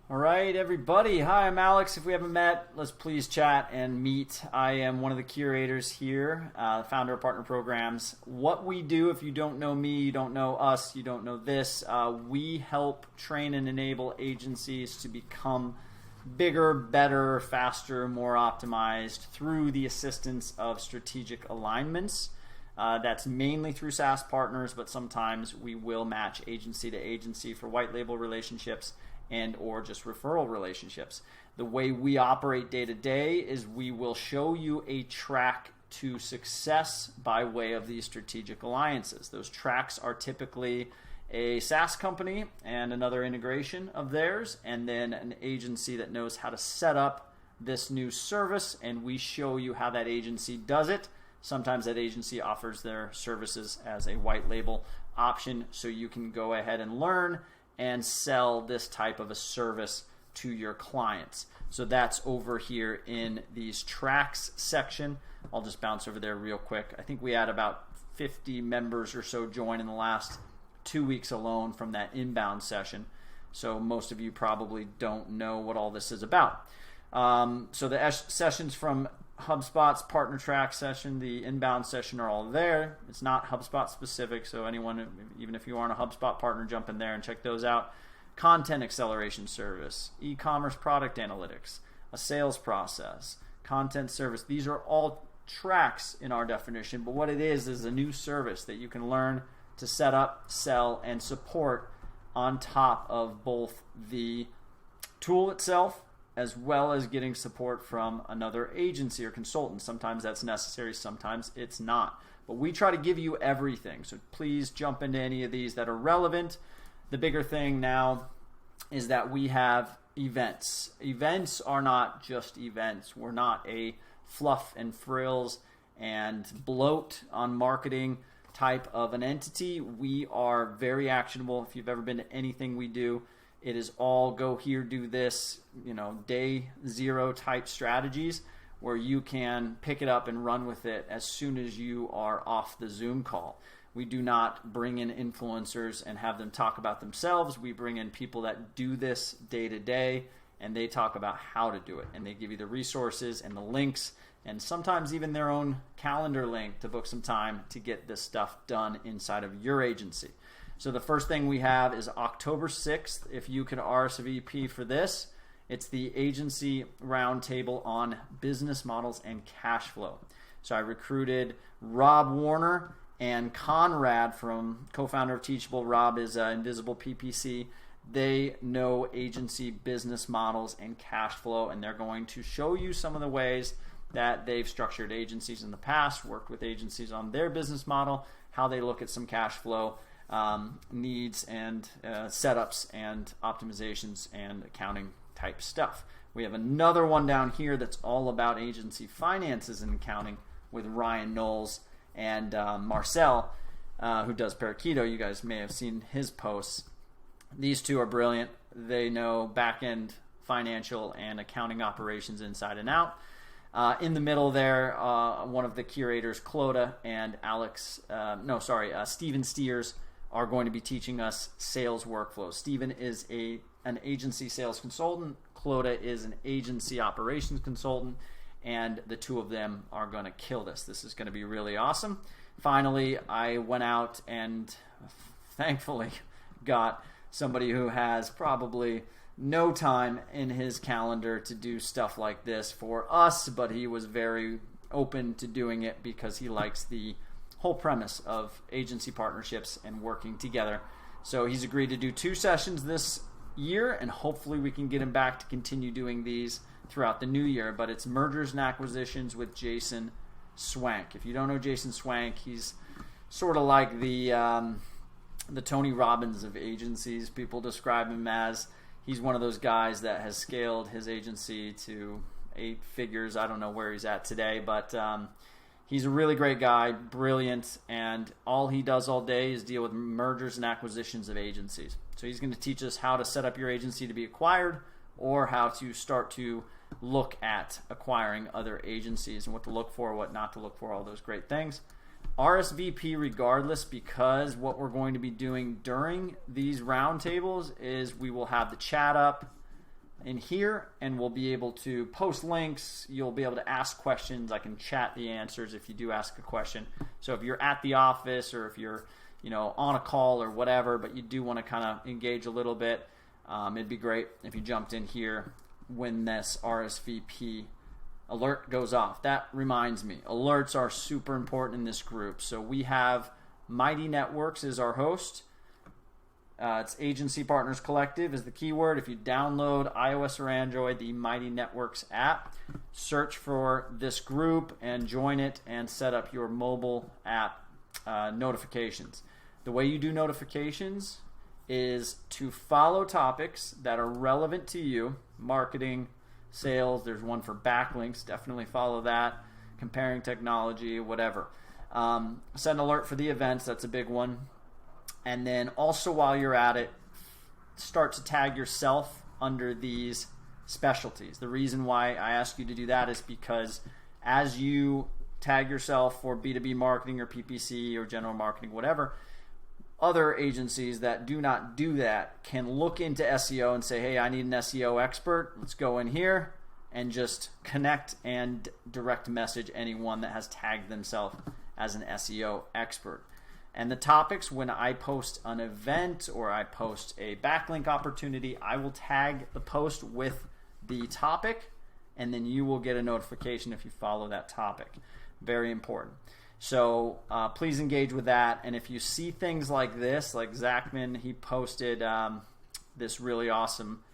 All right, everybody. Hi, I'm Alex. If we haven't met, let's please chat and meet. I am one of the curators here, founder of Partner Programs. What we do, if you don't know me, you don't know us, you don't know this, we help train and enable agencies to become bigger, better, faster, more optimized through the assistance of strategic alignments. That's mainly through SaaS partners, but sometimes we will match agency to agency for white label relationships and or just referral relationships. The way we operate day to day is we will show you a track to success by way of these strategic alliances. Those tracks are typically a SaaS company and another integration of theirs, and then an agency that knows how to set up this new service, and we show you how that agency does it. Sometimes that agency offers their services as a white label option, so you can go ahead and learn and sell this type of a service to your clients. So that's over here in these tracks section. I'll just bounce over there real quick. I think we had about 50 members or so join in the last 2 weeks alone from that inbound session. So most of you probably don't know what all this is about. So the sessions from HubSpot's partner track session, the inbound session are all there. It's not HubSpot specific, so anyone, even if you aren't a HubSpot partner, jump in there and check those out. Content acceleration service, e-commerce product analytics, a sales process, content service. These are all tracks in our definition, but what it is a new service that you can learn to set up, sell, and support on top of both the tool itself as well as getting support from another agency or consultant. Sometimes that's necessary, sometimes it's not. But we try to give you everything, so please jump into any of these that are relevant. The bigger thing now is that we have events. Events are not just events. We're not a fluff and frills and bloat on marketing type of an entity. We are very actionable. If you've ever been to anything we do, it is all go here, do this, day zero type strategies where you can pick it up and run with it as soon as you are off the Zoom call. We do not bring in influencers and have them talk about themselves. We bring in people that do this day to day, and they talk about how to do it. And they give you the resources and the links and sometimes even their own calendar link to book some time to get this stuff done inside of your agency. So the first thing we have is October 6th. If you can RSVP for this, it's the agency roundtable on business models and cash flow. So I recruited Rob Warner and Conrad from co-founder of Teachable. Rob is Invisible PPC. They know agency business models and cash flow, and they're going to show you some of the ways that they've structured agencies in the past, worked with agencies on their business model, how they look at some cash flow needs and setups and optimizations and accounting type stuff. We have another one down here that's all about agency finances and accounting with Ryan Knowles and Marcel, who does Parakeeto. You guys may have seen his posts. These two are brilliant. They know back-end financial and accounting operations inside and out. In the middle there, one of the curators, Clodagh and Steven Steers, are going to be teaching us sales workflows. Steven is an agency sales consultant. Clodagh is an agency operations consultant, and the two of them are going to kill this. This is going to be really awesome. Finally, I went out and thankfully got somebody who has probably no time in his calendar to do stuff like this for us, but he was very open to doing it because he likes the whole premise of agency partnerships and working together. So he's agreed to do 2 sessions this year, and hopefully we can get him back to continue doing these throughout the new year. But it's mergers and acquisitions with Jason Swank. If you don't know Jason Swank, he's sort of like the Tony Robbins of agencies. People describe him as he's one of those guys that has scaled his agency to 8 figures. I don't know where he's at today, but he's a really great guy, brilliant, and all he does all day is deal with mergers and acquisitions of agencies. So he's going to teach us how to set up your agency to be acquired, or how to start to look at acquiring other agencies and what to look for, what not to look for, all those great things. RSVP regardless, because what we're going to be doing during these roundtables is we will have the chat up. in here, and we'll be able to post links. You'll be able to ask questions. I can chat the answers if you do ask a question. So if you're at the office, or if you're on a call or whatever, but you do want to kind of engage a little bit, it'd be great if you jumped in here when this RSVP alert goes off. That reminds me, alerts are super important in this group. So we have Mighty Networks as our host. It's Agency Partners Collective is the keyword. If you download iOS or Android, the Mighty Networks app, search for this group and join it and set up your mobile app notifications. The way you do notifications is to follow topics that are relevant to you, marketing, sales. There's one for backlinks. Definitely follow that. Comparing technology, whatever. Set an alert for the events. That's a big one. And then also, while you're at it, start to tag yourself under these specialties. The reason why I ask you to do that is because as you tag yourself for B2B marketing or PPC or general marketing, whatever, other agencies that do not do that can look into SEO and say, hey, I need an SEO expert. Let's go in here and just connect and direct message anyone that has tagged themselves as an SEO expert. And the topics, when I post an event or I post a backlink opportunity, I will tag the post with the topic, and then you will get a notification if you follow that topic. Very important. So please engage with that. And if you see things like this, like Zachman, he posted this really awesome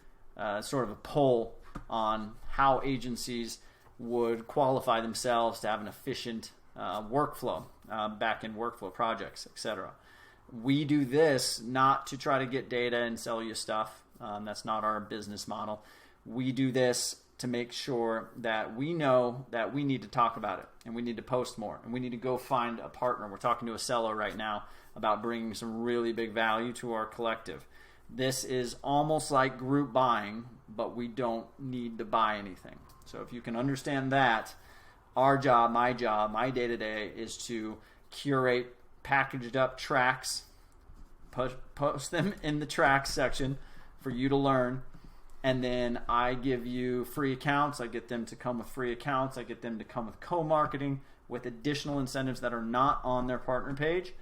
sort of a poll on how agencies would qualify themselves to have an efficient workflow, back-end workflow projects, etc. We do this not to try to get data and sell you stuff. That's not our business model. We do this to make sure that we know that we need to talk about it, and we need to post more, and we need to go find a partner. We're talking to a seller right now about bringing some really big value to our collective. This is almost like group buying, but we don't need to buy anything. So if you can understand that, our job, my day-to-day is to curate packaged up tracks, post them in the tracks section for you to learn, and then I give you free accounts. I get them to come with free accounts. I get them to come with co-marketing with additional incentives that are not on their partner page,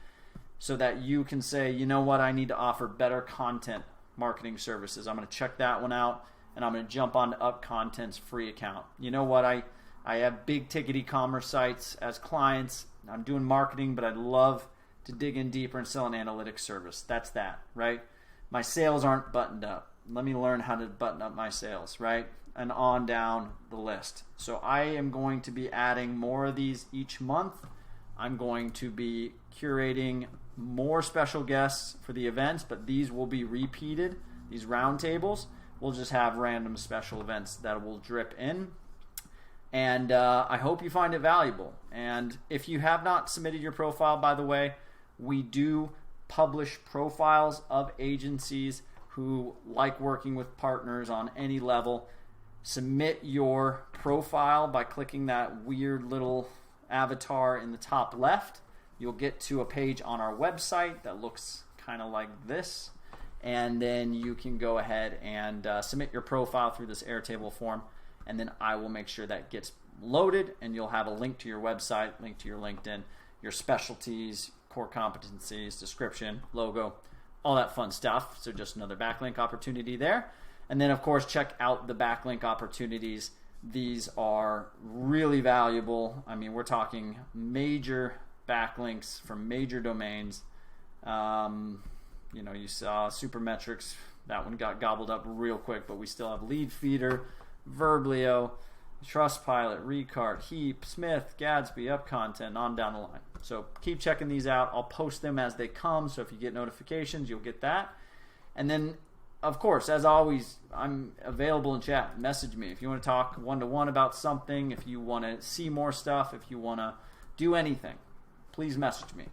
so that you can say, you know what, I need to offer better content marketing services. I'm going to check that one out, and I'm going to jump on to Up Content's free account. You know what, I have big ticket e-commerce sites as clients. I'm doing marketing, but I'd love to dig in deeper and sell an analytics service. That's that, right? My sales aren't buttoned up. Let me learn how to button up my sales, right? And on down the list. So I am going to be adding more of these each month. I'm going to be curating more special guests for the events, but these will be repeated. These roundtables, we'll just have random special events that will drip in. And I hope you find it valuable. And if you have not submitted your profile, by the way, we do publish profiles of agencies who like working with partners on any level. Submit your profile by clicking that weird little avatar in the top left. You'll get to a page on our website that looks kind of like this. And then you can go ahead and submit your profile through this Airtable form. And then I will make sure that gets loaded, and you'll have a link to your website, link to your LinkedIn, your specialties, core competencies, description, logo, all that fun stuff. So just another backlink opportunity there. And then, of course, check out the backlink opportunities. These are really valuable. I mean, we're talking major backlinks from major domains. You saw Supermetrics. That one got gobbled up real quick, but we still have Leadfeeder, Verblio, Trustpilot, Recart, Heap, Smith, Gadsby, Up Content, on down the line. So keep checking these out. I'll post them as they come, so if you get notifications, you'll get that. And then, of course, as always, I'm available in chat. Message me if you want to talk one-to-one about something, if you want to see more stuff, if you want to do anything, please message me.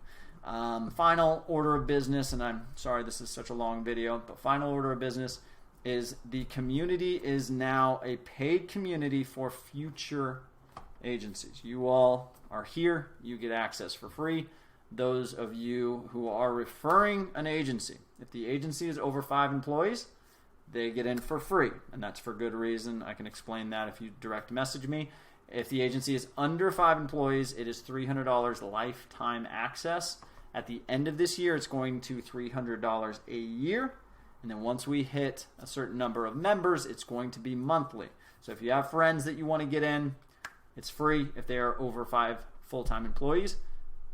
Final order of business, and I'm sorry this is such a long video, but final order of business is the community is now a paid community for future agencies. You all are here. You get access for free. Those of you who are referring an agency, if the agency is over 5 employees, they get in for free, and that's for good reason. I can explain that if you direct message me. If the agency is under 5 employees, it is $300 lifetime access. At the end of this year, it's going to $300 a year. And then once we hit a certain number of members, it's going to be monthly. So if you have friends that you want to get in, it's free if they are over 5 full-time employees.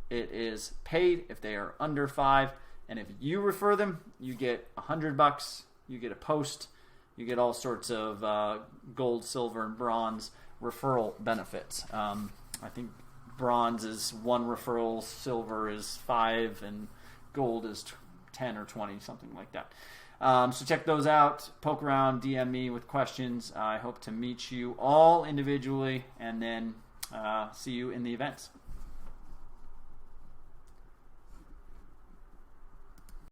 It is paid if they are under 5. And if you refer them, you get $100. You get a post. You get all sorts of gold, silver, and bronze referral benefits. I think bronze is 1 referral, silver is 5, and gold is 10 or 20, something like that. So check those out. Poke around, DM me with questions. I hope to meet you all individually and then see you in the events.